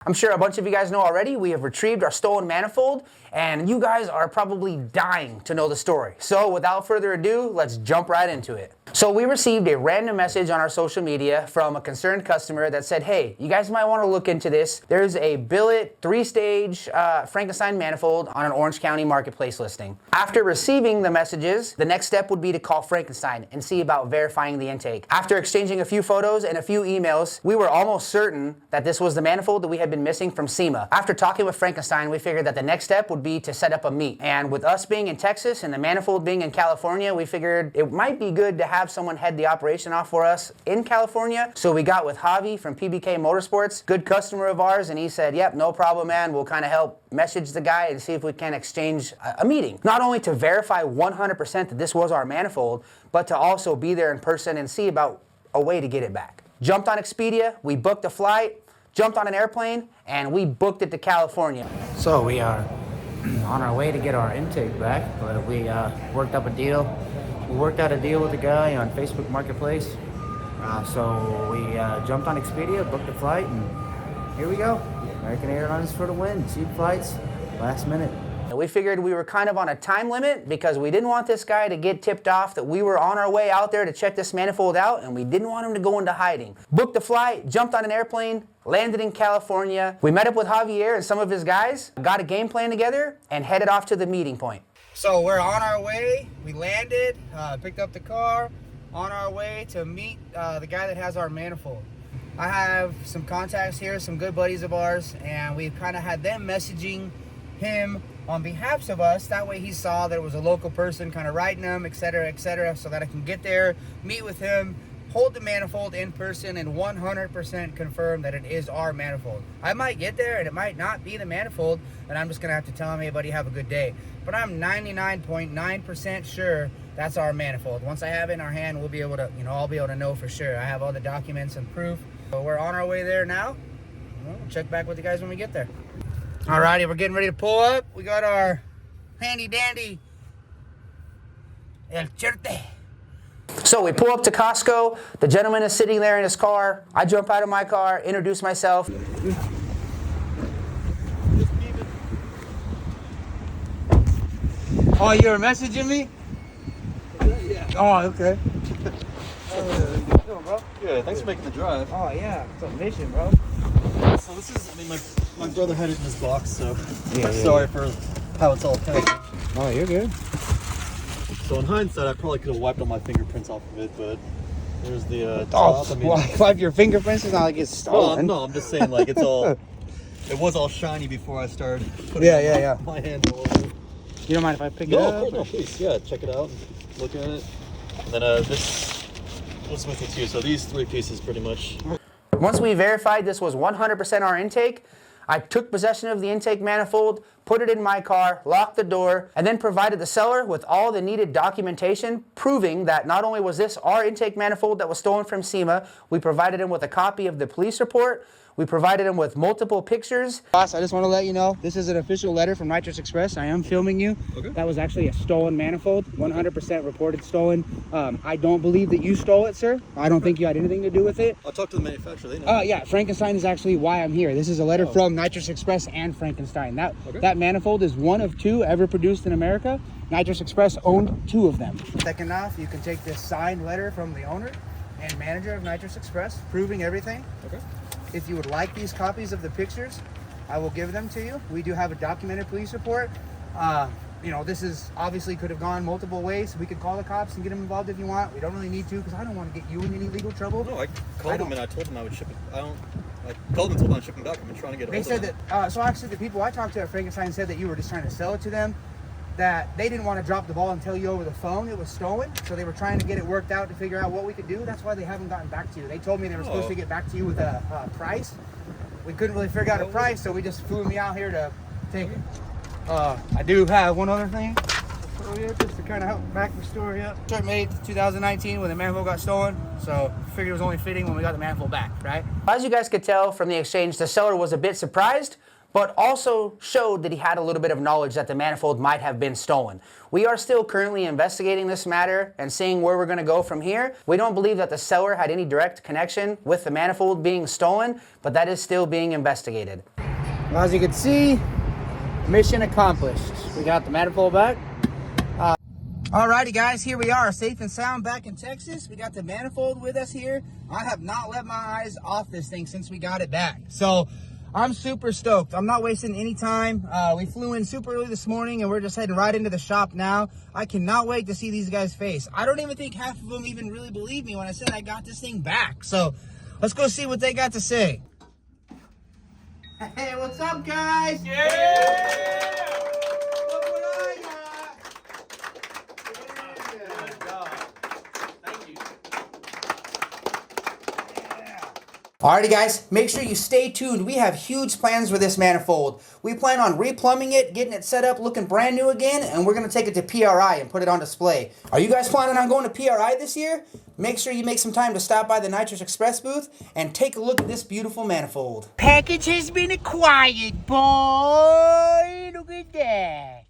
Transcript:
I'm sure a bunch of you guys know already, we have retrieved our stolen manifold, and you guys are probably dying to know the story. So without further ado, let's jump right into it. So we received a random message on our social media from a concerned customer that said, hey, you guys might want to look into this. There's a billet 3-stage Frankenstein manifold on an Orange County marketplace listing. After receiving the messages, the next step would be to call Frankenstein and see about verifying the intake. After exchanging a few photos and a few emails, we were almost certain that this was the manifold that we had been missing from SEMA. After talking with Frankenstein, we figured that the next step would be to set up a meet. And with us being in Texas and the manifold being in California, we figured it might be good to have someone head the operation off for us in California. So we got with Javi from PBK Motorsports, good customer of ours, and he said, yep, no problem, man. We'll kind of help message the guy and see if we can exchange a meeting. Not only to verify 100% that this was our manifold, but to also be there in person and see about a way to get it back. Jumped on Expedia, we booked a flight, jumped on an airplane, and we booked it to California. So we are on our way to get our intake back, but we worked out a deal with a guy on Facebook Marketplace. So we jumped on Expedia, booked a flight, and here we go. American Airlines for the win. Cheap flights, last minute. We figured we were kind of on a time limit because we didn't want this guy to get tipped off that we were on our way out there to check this manifold out, and we didn't want him to go into hiding. Booked the flight, jumped on an airplane, landed in California. We met up with Javier and some of his guys, got a game plan together, and headed off to the meeting point. So we're on our way. We landed, picked up the car, on our way to meet the guy that has our manifold. I have some contacts here, some good buddies of ours, and we kind of had them messaging him on behalf of us. That way he saw that it was a local person kind of writing him, etc., so that I can get there, meet with him, hold the manifold in person, and 100% confirm that it is our manifold. I might get there and it might not be the manifold, and I'm just gonna have to tell him, hey buddy, have a good day. But I'm 99.9% sure that's our manifold. Once I have it in our hand, we'll be able to, I'll be able to know for sure. I have all the documents and proof. So we're on our way there now. We'll check back with you guys when we get there. Alrighty, we're getting ready to pull up. We got our handy dandy El Cherte. So we pull up to Costco. The gentleman is sitting there in his car. I jump out of my car, introduce myself. Oh, you were messaging me? Yeah. Oh, okay. How you doing, bro? Good. Thanks for making the drive. Oh, yeah. It's a mission, bro. So this is, my brother had it in his box, so sorry for how it's all packaged. Oh, you're good. So in hindsight, I probably could have wiped all my fingerprints off of it, but there's the top. Wipe your fingerprints? It's not like it's stolen. No, I'm just saying, like, it's all, it was all shiny before I started putting my hand all over it. You don't mind if I pick it up? No, please, yeah, check it out, look at it. And then this was with it too, so these 3 pieces pretty much. Once we verified this was 100% our intake, I took possession of the intake manifold, put it in my car, locked the door, and then provided the seller with all the needed documentation proving that not only was this our intake manifold that was stolen from SEMA, we provided him with a copy of the police report, we provided him with multiple pictures. Boss, I just want to let you know, this is an official letter from Nitrous Express. I am filming you. Okay. That was actually a stolen manifold, 100% reported stolen. I don't believe that you stole it, sir. I don't think you had anything to do with it. I'll talk to the manufacturer, they know. Yeah, Frankenstein is actually why I'm here. This is a letter from Nitrous Express and Frankenstein. That manifold is one of 2 ever produced in America. Nitrous Express owned 2 of them. Second off, you can take this signed letter from the owner and manager of Nitrous Express proving everything. Okay. If you would like these copies of the pictures, I will give them to you. We do have a documented police report. This is obviously could have gone multiple ways. We could call the cops and get them involved if you want. We don't really need to because I don't want to get you in any legal trouble. No, I called them and I told them I would ship it. I called them and told them I'd ship them back. I've been trying to get it. They said that, so actually the people I talked to at Frankenstein said that you were just trying to sell it to them, that they didn't want to drop the ball and tell you over the phone it was stolen, so they were trying to get it worked out to figure out what we could do. That's why they haven't gotten back to you. They told me they were supposed to get back to you with a price. We couldn't really figure out a price, so we just flew me out here to take it. I do have one other thing for you, just to kind of help back the story up. Shirt made 2019 when the manifold got stolen, so figured it was only fitting when we got the manifold back, right? As you guys could tell from the exchange, the seller was a bit surprised, but also showed that he had a little bit of knowledge that the manifold might have been stolen. We are still currently investigating this matter and seeing where we're going to go from here. We don't believe that the seller had any direct connection with the manifold being stolen, but that is still being investigated. Well, as you can see, mission accomplished. We got the manifold back. Alrighty guys, here we are, safe and sound back in Texas. We got the manifold with us here. I have not let my eyes off this thing since we got it back. So I'm super stoked. I'm not wasting any time. We flew in super early this morning and we're just heading right into the shop now. I cannot wait to see these guys' face. I don't even think half of them even really believe me when I said I got this thing back. So let's go see what they got to say. Hey, what's up guys? Yeah! Look what I got! Alrighty guys, make sure you stay tuned. We have huge plans for this manifold. We plan on replumbing it, getting it set up looking brand new again, and we're going to take it to PRI and put it on display. Are you guys planning on going to PRI this year? Make sure you make some time to stop by the Nitrous Express booth and take a look at this beautiful manifold. Package has been acquired, boy. Look at that.